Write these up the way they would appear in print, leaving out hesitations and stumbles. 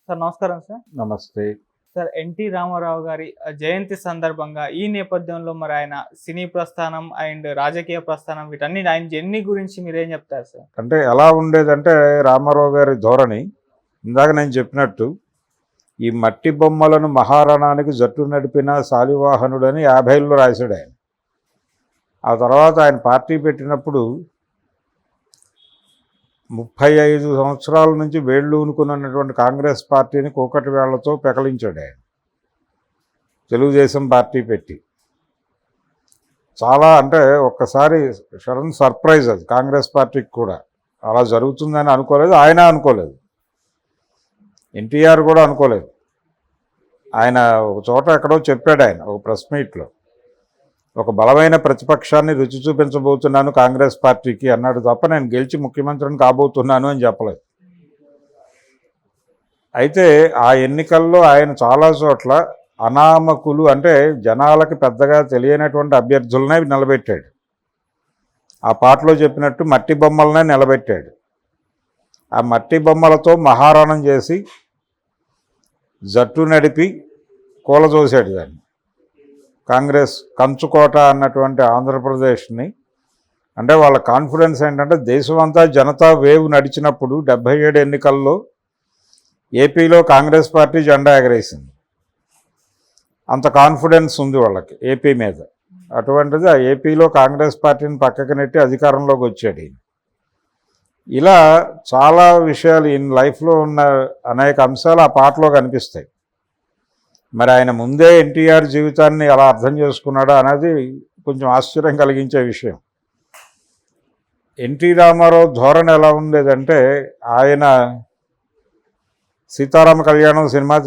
Sir నమస్కారం sir. నమస్తే. Sir NT Ramarao గారి జయంతి సందర్భంగా ఈ నేపథ్యంలో మరి ఆయన సినీ ప్రస్థానం అండ్ రాజకీయ ప్రస్థానం వీటన్ని ఆయన జర్నీ గురించి మీరేం చెప్తారు సార్? అంటే ఎలా ఉండేదంటే రామారావు గారి ధోరణి ఇందాక నేను చెప్పినట్టు ఈ మట్టి బొమ్మలను మహారణానికి జట్టు నడిపిన శాలివాహనుడని 50లో రాశాడు ఆయన. ఆ తర్వాత ఆయన పార్టీ పెట్టినప్పుడు 35 సంవత్సరాల నుంచి వేళ్ళూనుకున్నటువంటి కాంగ్రెస్ పార్టీని కూకటి వేళ్లతో పెకలించాడు ఆయన తెలుగుదేశం పార్టీ పెట్టి. చాలా అంటే ఒక్కసారి సడన్ సర్ప్రైజ్ అది కాంగ్రెస్ పార్టీకి కూడా. అలా జరుగుతుందని అనుకోలేదు, ఆయన అనుకోలేదు, ఎన్టీఆర్ కూడా అనుకోలేదు. ఆయన ఒక చోట ఎక్కడో చెప్పాడు ఆయన ఒక ప్రెస్ మీట్లో, ఒక బలమైన ప్రతిపక్షాన్ని రుచి చూపించబోతున్నాను కాంగ్రెస్ పార్టీకి అన్నాడు తప్ప నేను గెలిచి ముఖ్యమంత్రిని కాబోతున్నాను అని చెప్పలేదు. అయితే ఆ ఎన్నికల్లో ఆయన చాలా చోట్ల అనామకులు అంటే జనాలకి పెద్దగా తెలియనటువంటి అభ్యర్థులనే నిలబెట్టాడు. ఆ పాటలో చెప్పినట్టు మట్టి బొమ్మలనే నిలబెట్టాడు. ఆ మట్టి బొమ్మలతో మహారణం చేసి జట్టు నడిపి కూలదోశాడు దాన్ని. కాంగ్రెస్ కంచుకోట అన్నటువంటి ఆంధ్రప్రదేశ్ని, అంటే వాళ్ళ కాన్ఫిడెన్స్ ఏంటంటే దేశం అంతా జనతా వేవ్ నడిచినప్పుడు 77 ఎన్నికల్లో ఏపీలో కాంగ్రెస్ పార్టీ జెండా ఎగరేసింది. అంత కాన్ఫిడెన్స్ ఉంది వాళ్ళకి ఏపీ మీద. అటువంటిది ఆ ఏపీలో కాంగ్రెస్ పార్టీని పక్కకి నెట్టి అధికారంలోకి వచ్చాడు ఈయన. ఇలా చాలా విషయాలు ఈయన లైఫ్లో ఉన్న అనేక అంశాలు ఆ పాటలో కనిపిస్తాయి. మరి ఆయన ముందే ఎన్టీఆర్ జీవితాన్ని ఎలా అర్థం చేసుకున్నాడో అనేది కొంచెం ఆశ్చర్యం కలిగించే విషయం. ఎన్టీ రామారావు ధోరణి ఎలా ఉండేదంటే ఆయన సీతారామ కళ్యాణం సినిమా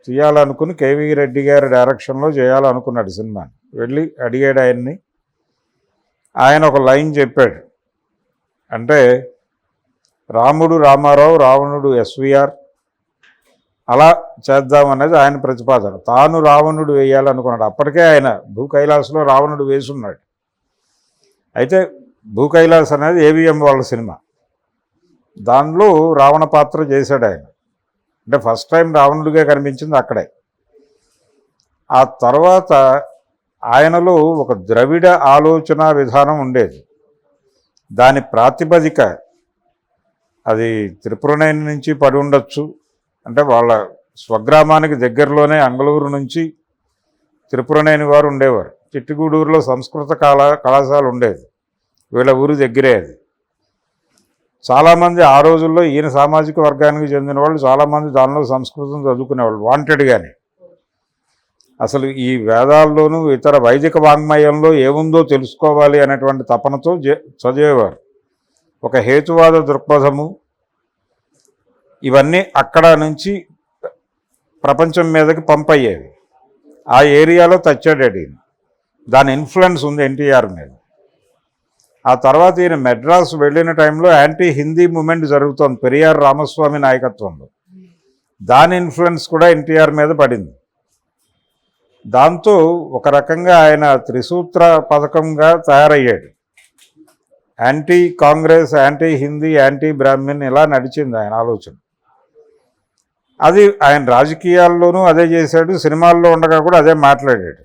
తీయాలనుకుని కేవీ రెడ్డి గారి డైరెక్షన్లో చేయాలనుకున్నాడు సినిమాని. వెళ్ళి అడిగాడు ఆయన్ని. ఆయన ఒక లైన్ చెప్పాడు, అంటే రాముడు రామారావు, రావణుడు ఎస్వీఆర్, అలా చేద్దామనేది ఆయన ప్రతిపాదన. తాను రావణుడు వేయాలనుకున్నాడు. అప్పటికే ఆయన భూ కైలాసలో రావణుడు వేసున్నాడు. అయితే భూ కైలాస్ అనేది ఏవిఎం వాళ్ళ సినిమా, దానిలో రావణ పాత్ర చేశాడు ఆయన. అంటే ఫస్ట్ టైం రావణుడిగా కనిపించింది అక్కడే. ఆ తర్వాత ఆయనలో ఒక ద్రవిడ ఆలోచన విధానం ఉండేది. దాని ప్రాతిపదిక అది త్రిపురనేని నుంచి పడి ఉండొచ్చు. అంటే వాళ్ళ స్వగ్రామానికి దగ్గరలోనే అంగళూరు నుంచి త్రిపురనేని వారు ఉండేవారు. చిట్టిగూడూరులో సంస్కృత కళాశాల ఉండేది, వీళ్ళ ఊరు దగ్గరే అది. చాలామంది ఆ రోజుల్లో ఈయన సామాజిక వర్గానికి చెందిన వాళ్ళు చాలామంది దానిలో సంస్కృతం చదువుకునేవాళ్ళు వాంటెడ్గానే. అసలు ఈ వేదాల్లోనూ ఇతర వైదిక వాంగ్మయంలో ఏముందో తెలుసుకోవాలి అనేటువంటి తపనతో చదివేవారు. ఒక హేతువాద దృక్పథము ఇవన్నీ అక్కడ నుంచి ప్రపంచం మీదకి పంపయ్యేవి. ఆ ఏరియాలో తెచ్చాడు ఈయన. దాని ఇన్ఫ్లుయెన్స్ ఉంది ఎన్టీఆర్ మీద. ఆ తర్వాత ఈయన మెడ్రాస్ వెళ్ళిన టైంలో యాంటీ హిందీ మూమెంట్ జరుగుతోంది పెరియార్ రామస్వామి నాయకత్వంలో. దాని ఇన్ఫ్లుయెన్స్ కూడా ఎన్టీఆర్ మీద పడింది. దాంతో ఒక రకంగా ఆయన త్రిసూత్ర పథకంగా తయారయ్యాడు. Anti Congress, anti Hindi, anti Brahmin, ఇలా నడిచింది ఆయన ఆలోచన. అది ఆయన రాజకీయాల్లోనూ అదే చేశాడు, సినిమాల్లో ఉండగా కూడా అదే మాట్లాడాడు.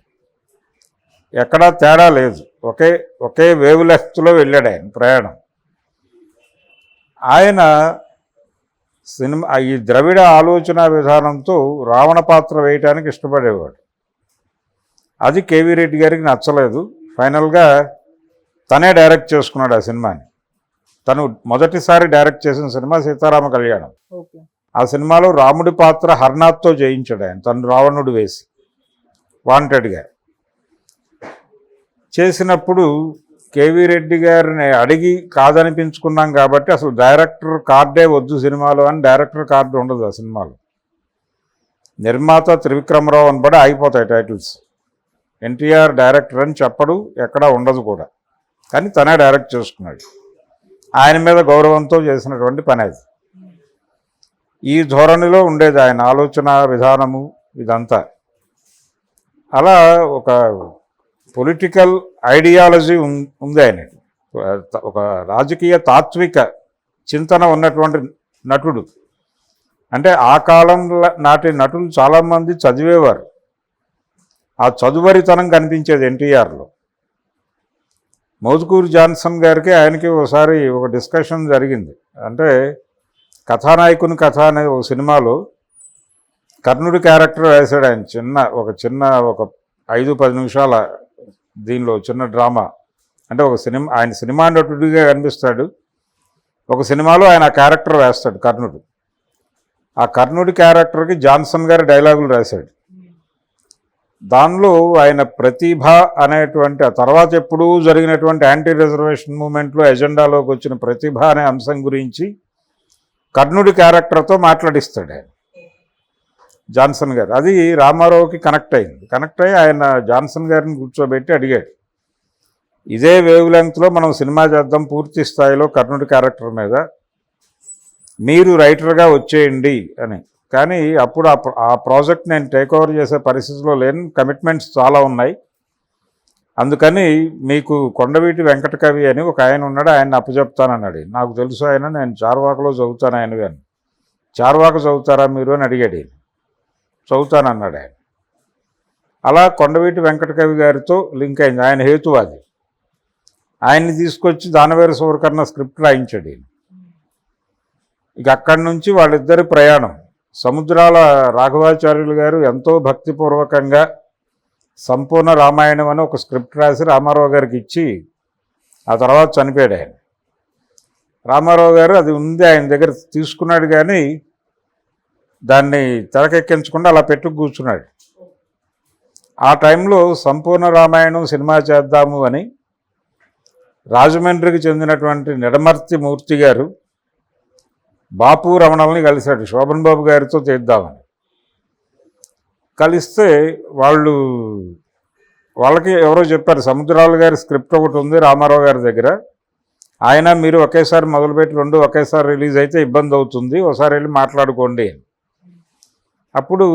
ఎక్కడా తేడా లేదు, ఒకే వేవ్ లెంగ్త్లో వెళ్ళాడు ఆయన ప్రయాణం. ఆయన ఈ ద్రవిడ ఆలోచన విధానంతో రావణ పాత్ర వేయటానికి ఇష్టపడేవాడు. అది కేవీ రెడ్డి గారికి నచ్చలేదు. ఫైనల్గా తనే డైరెక్ట్ చేసుకున్నాడు ఆ సినిమాని. తను మొదటిసారి డైరెక్ట్ చేసిన సినిమా సీతారామ కళ్యాణం. ఆ సినిమాలో రాముడి పాత్ర హర్నాథ్తో చేయించాడు ఆయన, తను రావణుడు వేసి వాంటెడ్గా చేసినప్పుడు. కేవీ రెడ్డి గారిని అడిగి కాదనిపించుకున్నాం కాబట్టి అసలు డైరెక్టర్ కార్డే వద్దు సినిమాలో అని, డైరెక్టర్ కార్డు ఉండదు ఆ సినిమాలో. నిర్మాత త్రివిక్రమరావు అని పడి ఆగిపోతాయి టైటిల్స్. ఎన్టీఆర్ డైరెక్టర్ అని చెప్పడు, ఎక్కడా ఉండదు కూడా. కానీ తనే డైరెక్ట్ చేసుకున్నాడు. ఆయన మీద గౌరవంతో చేసినటువంటి పని అది. ఈ ధోరణిలో ఉండేది ఆయన ఆలోచన విధానము ఇదంతా. అలా ఒక పొలిటికల్ ఐడియాలజీ ఉంది ఆయన. ఒక రాజకీయ తాత్విక చింతన ఉన్నటువంటి నటుడు. అంటే ఆ కాలంలో నాటి నటులు చాలామంది చదివేవారు. ఆ చదువరితనం కనిపించేది ఎన్టీఆర్లో. మోదుకూరి జాన్సన్ గారికి ఆయనకి ఒకసారి ఒక డిస్కషన్ జరిగింది. అంటే కథానాయకుని కథ అనే ఒక సినిమాలో కర్ణుడి క్యారెక్టర్ వేశాడు ఆయన. ఒక 5-10 నిమిషాల దీనిలో చిన్న డ్రామా. అంటే ఆయన సినిమా నటుడిగా కనిపిస్తాడు. ఒక సినిమాలో ఆయన ఆ క్యారెక్టర్ వేస్తాడు కర్ణుడు. ఆ కర్ణుడి క్యారెక్టర్కి జాన్సన్ గారి డైలాగులు రాశాడు. దానిలో ఆయన ప్రతిభ అనేటువంటి ఆ తర్వాత ఎప్పుడూ జరిగినటువంటి యాంటీ రిజర్వేషన్ మూమెంట్లో ఎజెండాలోకి వచ్చిన ప్రతిభ అనే అంశం గురించి కర్ణుడి క్యారెక్టర్తో మాట్లాడిస్తాడు ఆయన జాన్సన్ గారు. అది రామారావుకి కనెక్ట్ అయ్యి ఆయన జాన్సన్ గారిని కూర్చోబెట్టి అడిగాడు, ఇదే వేవ్ లెంగ్త్లో మనం సినిమా చేద్దాం పూర్తి స్థాయిలో కర్ణుడి క్యారెక్టర్ మీద, మీరు రైటర్గా వచ్చేయండి అని. కానీ అప్పుడు ఆ ప్రాజెక్ట్ నేను టేక్ ఓవర్ చేసే పరిస్థితిలో లేని, కమిట్మెంట్స్ చాలా ఉన్నాయి. అందుకని మీకు కొండవీటి వెంకట కవి అని ఒక ఆయన ఉన్నాడు, ఆయన అప్పచెప్తానన్నాడు. నాకు తెలుసు ఆయన, నేను చార్వాకలో చదువుతాను ఆయన కానీ. చార్వాక చదువుతారా మీరు అని అడిగాడు. చదువుతానన్నాడు ఆయన. అలా కొండవీటి వెంకట కవి గారితో లింక్ అయింది. ఆయన హేతువాది. ఆయన్ని తీసుకొచ్చి దానవేరు సూరకర్ణ స్క్రిప్ట్ రాయించాడు. ఇక అక్కడి నుంచి వాళ్ళిద్దరి ప్రయాణం. సముద్రాల రాఘవాచార్యులు గారు ఎంతో భక్తిపూర్వకంగా సంపూర్ణ రామాయణం అని ఒక స్క్రిప్ట్ రాసి రామారావు గారికి ఇచ్చి ఆ తర్వాత చనిపోయాడు ఆయన. రామారావు గారు అది ఉంది ఆయన దగ్గర తీసుకున్నాడు, కానీ దాన్ని తెరకెక్కించకుండా అలా పెట్టు కూర్చున్నాడు. ఆ టైంలో సంపూర్ణ రామాయణం సినిమా చేద్దాము అని రాజమండ్రికి చెందినటువంటి నిడమర్తి మూర్తి గారు బాపు రమణల్ని కలిశాడు, శోభన్ బాబు గారితో తీద్దామని. కలిస్తే వాళ్ళకి ఎవరో చెప్పారు, సముద్రాల గారి స్క్రిప్ట్ ఒకటి ఉంది రామారావు గారి దగ్గర, ఆయన మీరు ఒకేసారి మొదలుపెట్టి 2 ఒకేసారి రిలీజ్ అయితే ఇబ్బంది అవుతుంది, ఒకసారి వెళ్ళి మాట్లాడుకోండి. అప్పుడు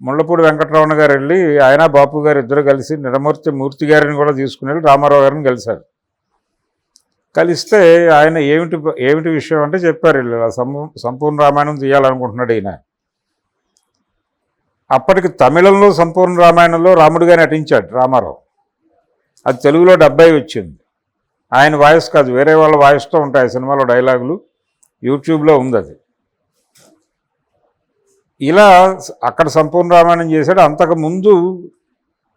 ముళ్ళపూడి వెంకటరమణ గారు వెళ్ళి ఆయన బాపు గారు ఇద్దరు కలిసి నిడమూర్తి మూర్తి గారిని కూడా తీసుకుని వెళ్ళి రామారావు గారిని కలిశారు. కలిస్తే ఆయన ఏమిటి విషయం అంటే చెప్పారు, ఇలా సంపూర్ణ రామాయణం తీయాలనుకుంటున్నాడు ఈయన. అప్పటికి తమిళంలో సంపూర్ణ రామాయణంలో రాముడిగా నటించాడు రామారావు. అది తెలుగులో 70 వచ్చింది. ఆయన వాయిస్ కాదు, వేరే వాళ్ళ వాయిస్తో ఉంటాయి సినిమాలో డైలాగులు, యూట్యూబ్లో ఉంది అది. ఇలా అక్కడ సంపూర్ణ రామాయణం చేశాడు. అంతకుముందు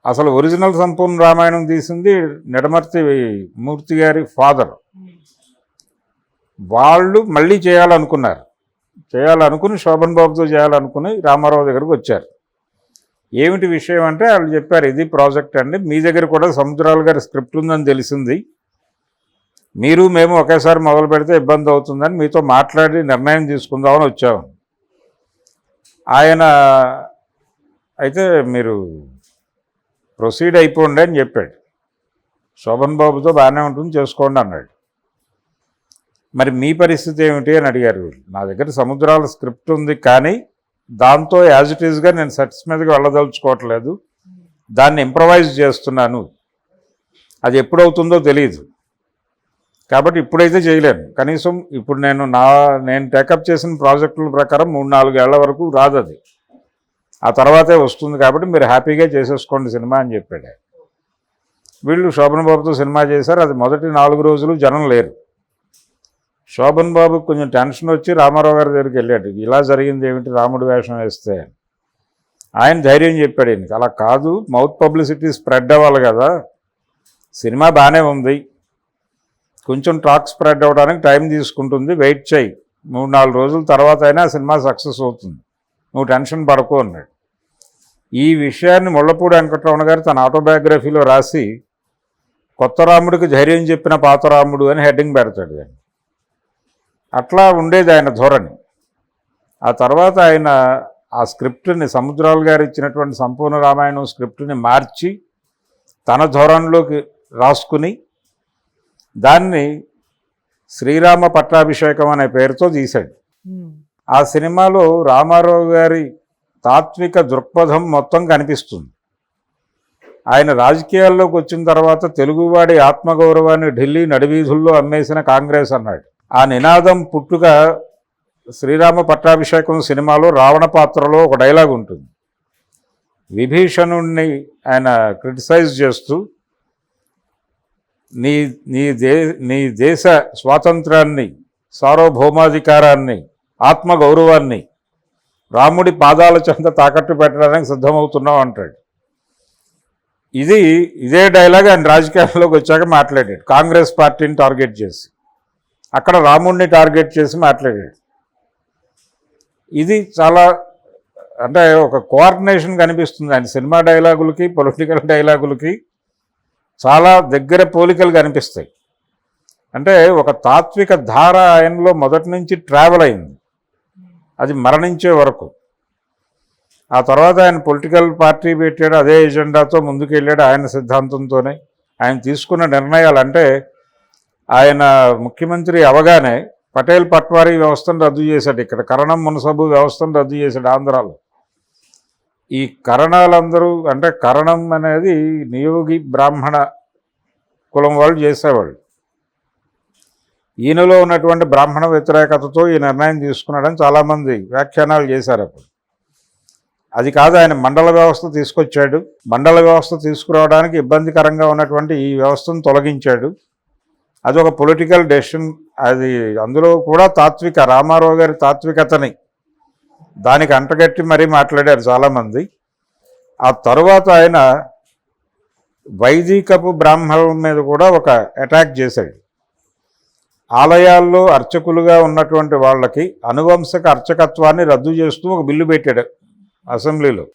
అసలు ఒరిజినల్ సంపూర్ణ రామాయణం తీసింది నిడమర్తి మూర్తి గారి ఫాదర్. వాళ్ళు మళ్ళీ చేయాలనుకుని శోభన్ బాబుతో చేయాలనుకుని రామారావు దగ్గరకు వచ్చారు. ఏమిటి విషయం అంటే వాళ్ళు చెప్పారు, ఇది ప్రాజెక్ట్ అండి, మీ దగ్గర కూడా సముద్రాల గారి స్క్రిప్ట్ ఉందని తెలిసింది, మీరు మేము ఒకేసారి మొదలు పెడితే ఇబ్బంది అవుతుందని మీతో మాట్లాడి నిర్ణయం తీసుకుందామని వచ్చాము. ఆయన అయితే మీరు ప్రొసీడ్ అయిపోండి అని చెప్పాడు. శోభన్ బాబుతో బాగానే ఉంటుంది, చేసుకోండి అన్నాడు. మరి మీ పరిస్థితి ఏమిటి అని అడిగారు. నా దగ్గర సముద్రాల స్క్రిప్ట్ ఉంది, కానీ దాంతో యాజ్ ఇట్ ఈజ్గా నేను సెట్స్ మీదకి వెళ్ళదలుచుకోవట్లేదు, దాన్ని ఇంప్రవైజ్ చేస్తున్నాను, అది ఎప్పుడవుతుందో తెలియదు, కాబట్టి ఇప్పుడైతే చేయలేను. కనీసం ఇప్పుడు నేను టేకప్ చేసిన ప్రాజెక్టుల ప్రకారం 3-4 ఏళ్ల వరకు రాదు, అది ఆ తర్వాతే వస్తుంది, కాబట్టి మీరు హ్యాపీగా చేసేసుకోండి సినిమా అని చెప్పాడు. వీళ్ళు శోభన్ బాబుతో సినిమా చేశారు. అది మొదటి 4 రోజులు జనం లేరు. శోభన్ బాబు కొంచెం టెన్షన్ వచ్చి రామారావు గారి దగ్గరికి వెళ్ళాడు, ఇలా జరిగింది ఏమిటి రాముడి వేషం వేస్తే. ఆయన ధైర్యం చెప్పాడు ఈయనకి, అలా కాదు, మౌత్ పబ్లిసిటీ స్ప్రెడ్ అవ్వాలి కదా, సినిమా బాగానే ఉంది, కొంచెం టాక్ స్ప్రెడ్ అవ్వడానికి టైం తీసుకుంటుంది, వెయిట్ చేయి, 3-4 రోజుల తర్వాత అయినా సినిమా సక్సెస్ అవుతుంది, నువ్వు టెన్షన్ పడకు అన్నాడు. ఈ విషయాన్ని ముళ్ళపూడి వెంకటరమణ గారు తన ఆటోబయోగ్రఫీలో రాసి కొత్త రాముడికి ధైర్యం చెప్పిన పాత రాముడు అని హెడ్డింగ్ పెడతాడు. ఆయన అట్లా ఉండేది ఆయన ధోరణి. ఆ తర్వాత ఆయన ఆ స్క్రిప్ట్ని సముద్రాల గారు ఇచ్చినటువంటి సంపూర్ణ రామాయణం స్క్రిప్ట్ని మార్చి తన ధోరణిలోకి రాసుకుని దాన్ని శ్రీరామ పట్టాభిషేకం అనే పేరుతో తీశాడు. ఆ సినిమాలో రామారావు గారి తాత్విక దృక్పథం మొత్తం కనిపిస్తుంది. ఆయన రాజకీయాల్లోకి వచ్చిన తర్వాత తెలుగువాడి ఆత్మగౌరవాన్ని ఢిల్లీ నడివీధుల్లో అమ్మేసిన కాంగ్రెస్ అన్నాడు. ఆ నినాదం పుట్టుక శ్రీరామ పట్టాభిషేకం సినిమాలో రావణ పాత్రలో ఒక డైలాగ్ ఉంటుంది. విభీషణుణ్ణి ఆయన క్రిటిసైజ్ చేస్తూ నీ నీ దేశ స్వాతంత్రాన్ని, సార్వభౌమాధికారాన్ని, ఆత్మగౌరవాన్ని రాముడి పాదాల చెంత తాకట్టు పెట్టడానికి సిద్ధమవుతున్నావు అంటాడు. ఇదే డైలాగ్ ఆయన రాజకీయాల్లోకి వచ్చాక మాట్లాడాడు. కాంగ్రెస్ పార్టీని టార్గెట్ చేసి, అక్కడ రాముడిని టార్గెట్ చేసి మాట్లాడాడు. ఇది చాలా అంటే ఒక కోఆర్డినేషన్ కనిపిస్తుంది ఆయన సినిమా డైలాగులకి, పొలిటికల్ డైలాగులకి చాలా దగ్గర పోలికలు కనిపిస్తాయి. అంటే ఒక తాత్విక ధార ఆయనలో మొదటి నుంచి ట్రావెల్ అయింది, అది మరణించే వరకు. ఆ తర్వాత ఆయన పొలిటికల్ పార్టీ పెట్టాడు, అదే ఎజెండాతో ముందుకెళ్ళాడు. ఆయన సిద్ధాంతంతోనే ఆయన తీసుకున్న నిర్ణయాలు, అంటే ఆయన ముఖ్యమంత్రి అవగానే పటేల్ పట్వారీ వ్యవస్థను రద్దు చేశాడు. ఇక్కడ కరణం మునసబు వ్యవస్థను రద్దు చేశాడు ఆంధ్రాలో. ఈ కరణాలందరూ, అంటే కరణం అనేది నియోగి బ్రాహ్మణ కులం వాళ్ళు చేసేవాళ్ళు. ఈయనలో ఉన్నటువంటి బ్రాహ్మణ వ్యతిరేకతతో ఈ నిర్ణయం తీసుకున్నాడని చాలామంది వ్యాఖ్యానాలు చేశారు. అప్పుడు అది కాదు, ఆయన మండల వ్యవస్థ తీసుకొచ్చాడు. మండల వ్యవస్థ తీసుకురావడానికి ఇబ్బందికరంగా ఉన్నటువంటి ఈ వ్యవస్థను తొలగించాడు. అది ఒక పొలిటికల్ డెసిషన్. అది అందులో కూడా రామారావు గారి తాత్వికతని దానికి అంటగట్టి మరీ మాట్లాడారు చాలామంది. ఆ తరువాత ఆయన వైదికపు బ్రాహ్మణుల మీద కూడా ఒక అటాక్ చేశాడు. ఆలయాల్లో అర్చకులుగా ఉన్నటువంటి వాళ్ళకి అనువంశక అర్చకత్వాన్ని రద్దు చేస్తూ ఒక బిల్లు పెట్టాడు అసెంబ్లీలో.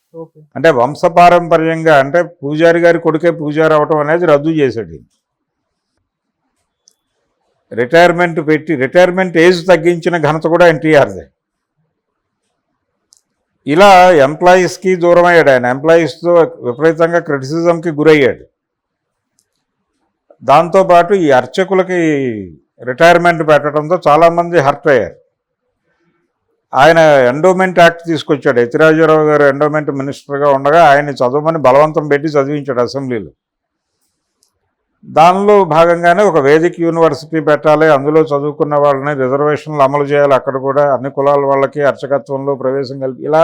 అంటే వంశపారంపర్యంగా, అంటే పూజారి గారి కొడుకే పూజారి అవటం అనేది రద్దు చేశాడు. రిటైర్మెంట్ ఏజ్ తగ్గించిన ఘనత కూడా ఎన్టీఆర్దే. ఇలా ఎంప్లాయీస్కి దూరం అయ్యాడు ఆయన. ఎంప్లాయీస్తో విపరీతంగా క్రిటిసిజంకి గురయ్యాడు. దాంతోపాటు ఈ అర్చకులకి రిటైర్మెంట్ పెట్టడంతో చాలామంది హర్ట్ అయ్యారు. ఆయన ఎండోమెంట్ యాక్ట్ తీసుకొచ్చాడు. యతిరాజరావు గారు ఎండోమెంట్ మినిస్టర్గా ఉండగా ఆయన్ని చదవమని బలవంతం పెట్టి చదివించాడు అసెంబ్లీలో. దానిలో భాగంగానే ఒక వేదిక యూనివర్సిటీ పెట్టాలి, అందులో చదువుకున్న వాళ్ళని రిజర్వేషన్లు అమలు చేయాలి, అక్కడ కూడా అన్ని కులాల వాళ్ళకి అర్చకత్వంలో ప్రవేశం కలిపి, ఇలా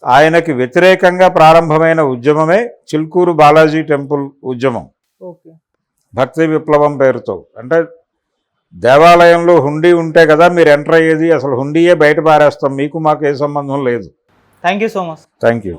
ఆయనకి వ్యతిరేకంగా ప్రారంభమైన ఉద్యమమే చిల్కూరు బాలాజీ టెంపుల్ ఉద్యమం. భక్తి విప్లవం పేరుతో. అంటే దేవాలయంలో హుండీ ఉంటే కదా మీరు ఎంటర్ అయ్యేది, అసలు హుండీయే బయట పారేస్తాం, మీకు మాకు ఏ సంబంధం లేదు. Thank you so much. Thank you.